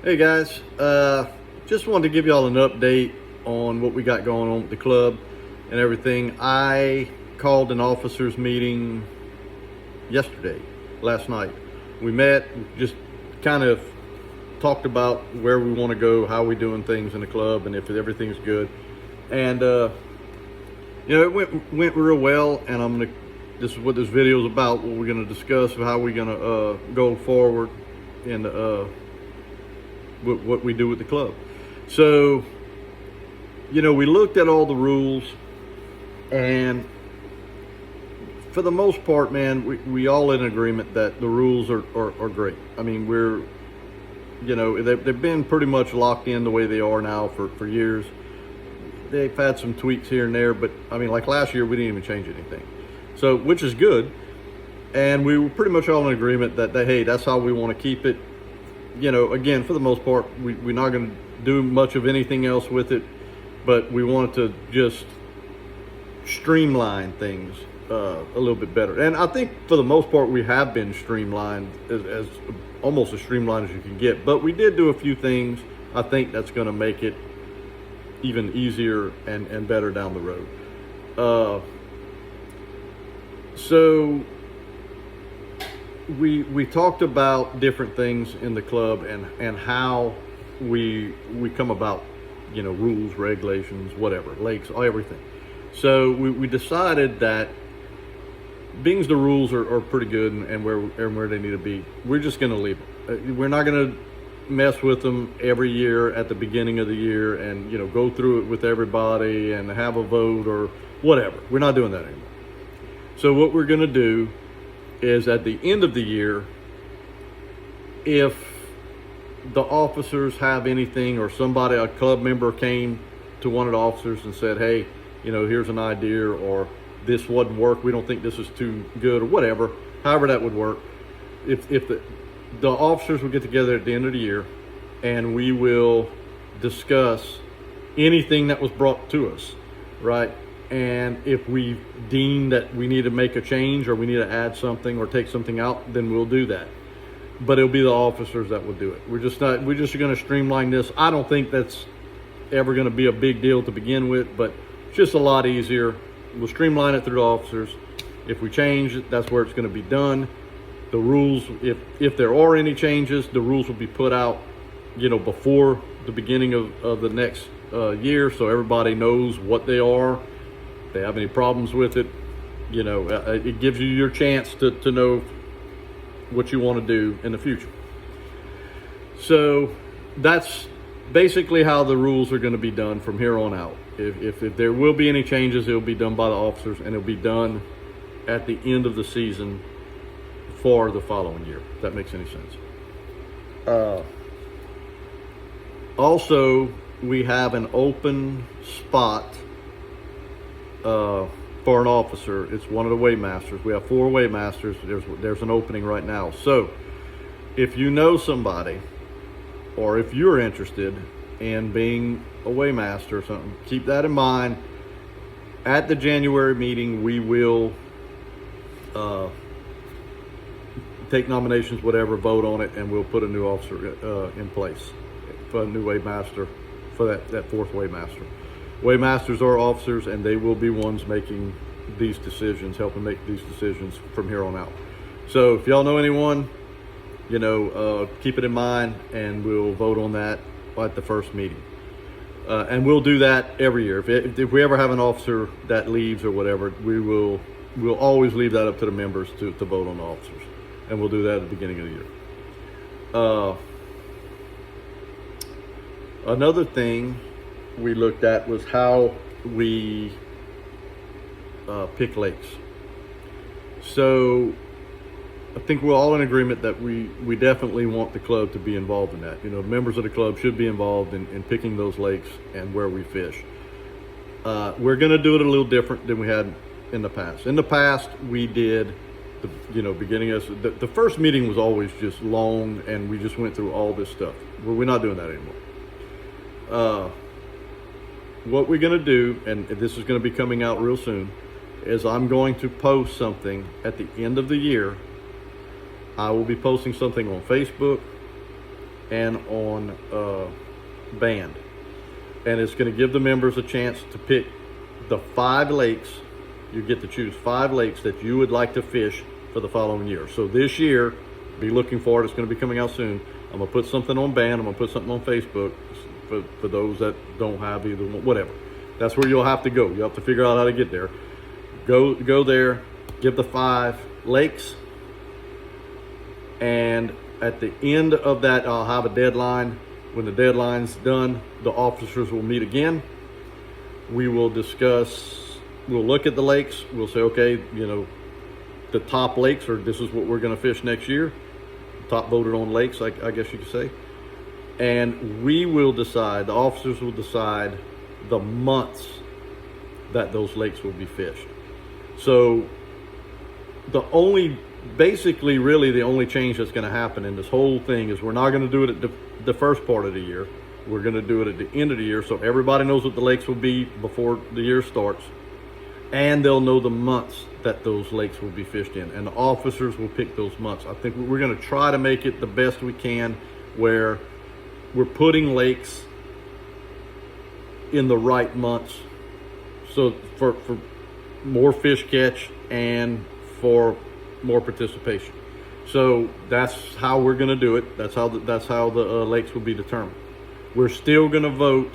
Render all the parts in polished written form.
Hey guys, just wanted to give y'all an update on what we got going on with the club and everything. I called an officers meeting last night. We met, just kind of talked about where we want to go, how we doing things in the club, and if everything's good. And it went real well. And this is what this video is about. What we're gonna discuss, how we're gonna go forward in what we do with the club. So, we looked at all the rules, and for the most part, man, we all in agreement that the rules are great. I mean, they've been pretty much locked in the way they are now for years. They've had some tweaks here and there, but I mean, like last year, we didn't even change anything. So, which is good. And we were pretty much all in agreement that hey, that's how we want to keep it. Again, for the most part, we're not going to do much of anything else with it, but we wanted to just streamline things a little bit better. And I think for the most part, we have been streamlined as almost as streamlined as you can get. But we did do a few things, I think, that's going to make it even easier and better down the road. So we talked about different things in the club and how we come about, rules, regulations, whatever, lakes, everything. So we decided that being the rules are pretty good and where they need to be, we're just going to leave them. We're not going to mess with them every year at the beginning of the year and go through it with everybody and have a vote or whatever. We're not doing that anymore. So what we're going to do is at the end of the year, if the officers have anything, or a club member came to one of the officers and said, hey, here's an idea, or this wouldn't work, we don't think this is too good, or whatever, however that would work, if the officers will get together at the end of the year and we will discuss anything that was brought to us, right? And if we deem that we need to make a change or we need to add something or take something out, then we'll do that. But it'll be the officers that will do it. We're just going to streamline this. I don't think that's ever going to be a big deal to begin with, but it's just a lot easier. We'll streamline it through the officers. If we change it, that's where it's going to be done. The rules, if there are any changes, the rules will be put out, before the beginning of the next year, so everybody knows what they are. If they have any problems with it, it gives you your chance to know what you want to do in the future. So that's basically how the rules are going to be done from here on out. If there will be any changes, it'll be done by the officers, and it'll be done at the end of the season for the following year, if that makes any sense. Also, we have an open spot for an officer. It's one of the waymasters. We have 4 waymasters. There's an opening right now. So if you know somebody, or if you're interested in being a waymaster or something, keep that in mind. At the January meeting, we will take nominations, whatever, vote on it, and we'll put a new officer in place for a new waymaster, for that 4th waymaster. Waymasters are officers, and they will be ones making these decisions, helping make these decisions from here on out. So if y'all know anyone, keep it in mind, and we'll vote on that at the first meeting. And we'll do that every year. If we ever have an officer that leaves or whatever, we'll always leave that up to the members to vote on the officers. And we'll do that at the beginning of the year. Another thing we looked at was how we pick lakes. So I think we're all in agreement that we definitely want the club to be involved in that. Members of the club should be involved in picking those lakes and where we fish. We're going to do it a little different than we had in the past. In the past, we did beginning of the first meeting was always just long, and we just went through all this stuff. We're not doing that anymore. What we're going to do, and this is going to be coming out real soon, is I'm going to post something at the end of the year. I will be posting something on Facebook, and on band. And it's going to give the members a chance to pick the 5 lakes. You get to choose 5 lakes that you would like to fish for the following year. So this year, be looking for it. It's going to be coming out soon. I'm going to put something on band. I'm going to put something on Facebook for those that don't have either one, whatever. That's where you'll have to go. You'll have to figure out how to get there. Go there, give the 5 lakes, and at the end of that, I'll have a deadline. When the deadline's done, the officers will meet again. We will discuss, we'll look at the lakes. We'll say, okay, the top lakes, or this is what we're going to fish next year. Top voted on lakes, I guess you could say. And we will decide, the officers will decide the months that those lakes will be fished. So basically really the only change that's going to happen in this whole thing is we're not going to do it at the first part of the year. We're going to do it at the end of the year, so everybody knows what the lakes will be before the year starts, and they'll know the months that those lakes will be fished in, and the officers will pick those months. I think we're going to try to make it the best we can, where we're putting lakes in the right months, so for more fish catch and for more participation. So that's how we're going to do it. That's how the lakes will be determined. We're still going to vote.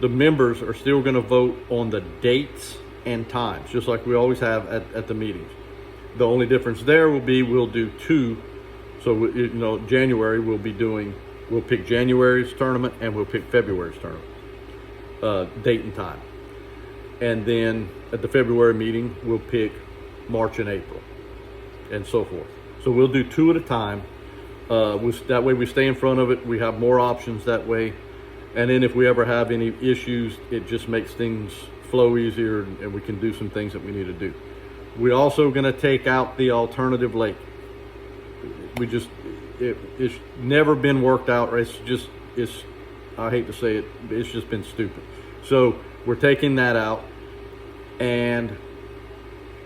The members are still going to vote on the dates and times, just like we always have at the meetings. The only difference there will be we'll do 2. So January we'll pick January's tournament and we'll pick February's tournament, date and time. And then at the February meeting, we'll pick March and April, and so forth. So we'll do 2 at a time. That way we stay in front of it. We have more options that way. And then if we ever have any issues, it just makes things flow easier, and we can do some things that we need to do. We're also going to take out the alternative lake. It's never been worked out. I hate to say it, it's just been stupid. So we're taking that out. And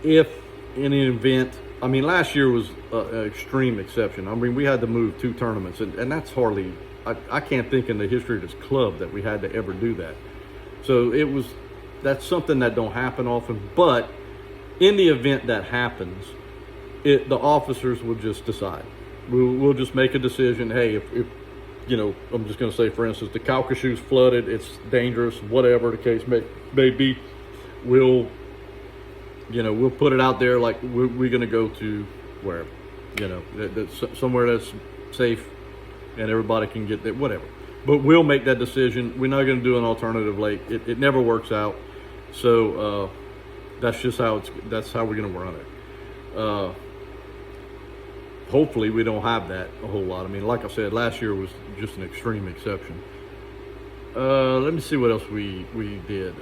if in an event, last year was an extreme exception. We had to move 2 tournaments, and that's hardly, I can't think in the history of this club that we had to ever do that. So that's something that don't happen often. But in the event that happens, the officers will just decide. We'll just make a decision. Hey, if I'm just going to say, for instance, the Calcasieu's flooded, it's dangerous, whatever the case may be, we'll put it out there like we're going to go to wherever, somewhere that's safe and everybody can get there, whatever. But we'll make that decision. We're not going to do an alternative lake. It never works out. So that's how we're going to run it. Hopefully we don't have that a whole lot. Like I said, last year was just an extreme exception. Let me see what else we did.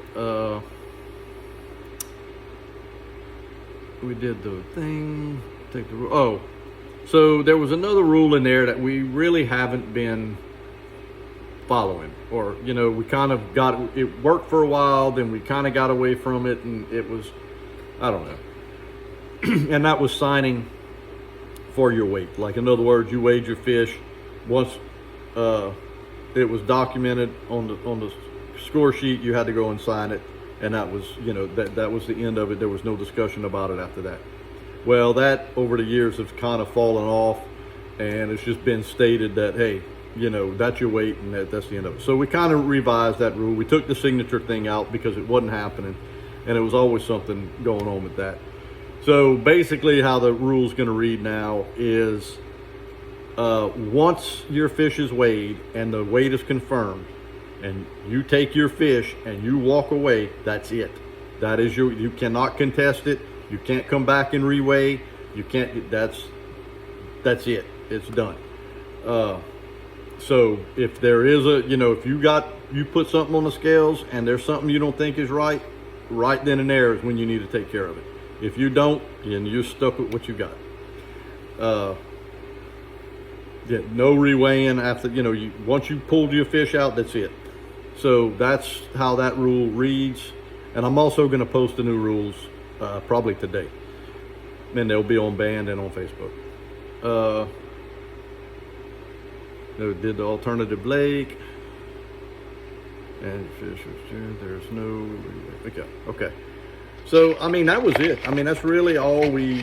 We did the thing, take the rule. Oh, so there was another rule in there that we really haven't been following, or we kind of got it worked for a while, then we kind of got away from it, and it was, I don't know. And that was signing for your weight. Like, in other words, you weighed your fish once it was documented on the score sheet. You had to go and sign it. And that was, that was the end of it. There was no discussion about it after that. Well, that over the years has kind of fallen off, and it's just been stated that, hey, that's your weight, and that's the end of it. So we kind of revised that rule. We took the signature thing out because it wasn't happening, and it was always something going on with that. So basically how the rule's going to read now is once your fish is weighed and the weight is confirmed, and you take your fish and you walk away, that's it. That is you cannot contest it. You can't come back and reweigh. You can't, that's it. It's done. So if there is if you put something on the scales and there's something you don't think is right then and there is when you need to take care of it. If you don't, then you're stuck with what you got. No reweighing after, once you pulled your fish out, that's it. So that's how that rule reads. And I'm also going to post the new rules probably today. And they'll be on Band and on Facebook. No, did the alternative lake. And there's no, okay. So, I mean, that was it. I mean, that's really all we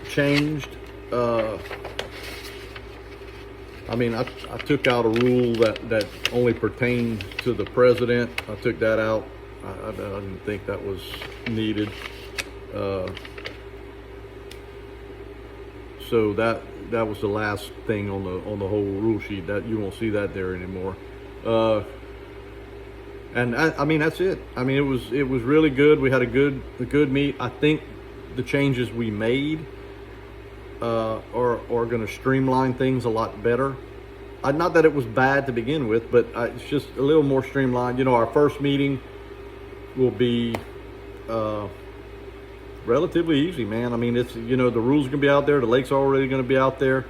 changed. I mean, I took out a rule that only pertained to the president. I took that out. I didn't think that was needed. So that was the last thing on the whole rule sheet. That you won't see that there anymore. And I mean, that's it. I mean, it was really good. We had a good meet. I think the changes we made are going to streamline things a lot better. Not that it was bad to begin with, but it's just a little more streamlined. You know, our first meeting will be relatively easy, man. I mean, it's, you know, the rules are going to be out there. The lake's already going to be out there.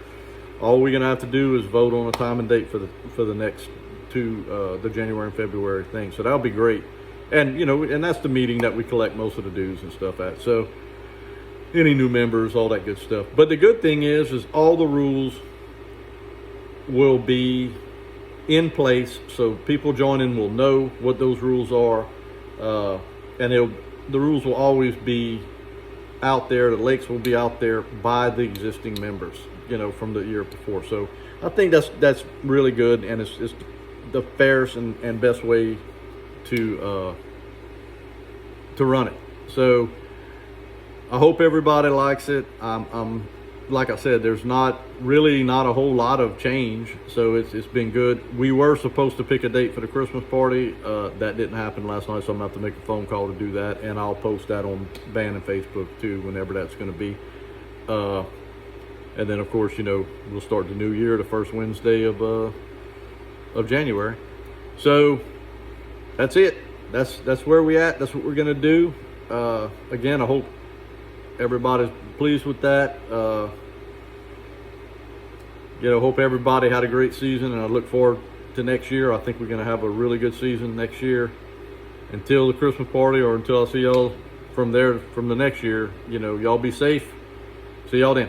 All we're going to have to do is vote on a time and date for the next two, the January and February thing. So that'll be great. And, you know, and that's the meeting that we collect most of the dues and stuff at. So any new members, all that good stuff. But the good thing is all the rules will be in place. So people joining will know what those rules are. And the rules will always be out there. The lakes will be out there by the existing members, you know, from the year before. So I think that's really good, and it's the fairest and best way to run it. So I hope everybody likes it. I'm like I said, there's not a whole lot of change, so it's been good. We were supposed to pick a date for the Christmas party. That didn't happen last night, so I'm gonna have to make a phone call to do that, and I'll post that on Band and Facebook too, whenever that's gonna be. And then of course, you know, we'll start the new year the first Wednesday of January. So that's it. That's where we at. That's what we're gonna do. Again, I hope everybody's pleased with that. You know, hope everybody had a great season, and I look forward to next year. I think we're going to have a really good season next year. Until the Christmas party, or until I see y'all from the next year, you know, y'all be safe. See y'all then.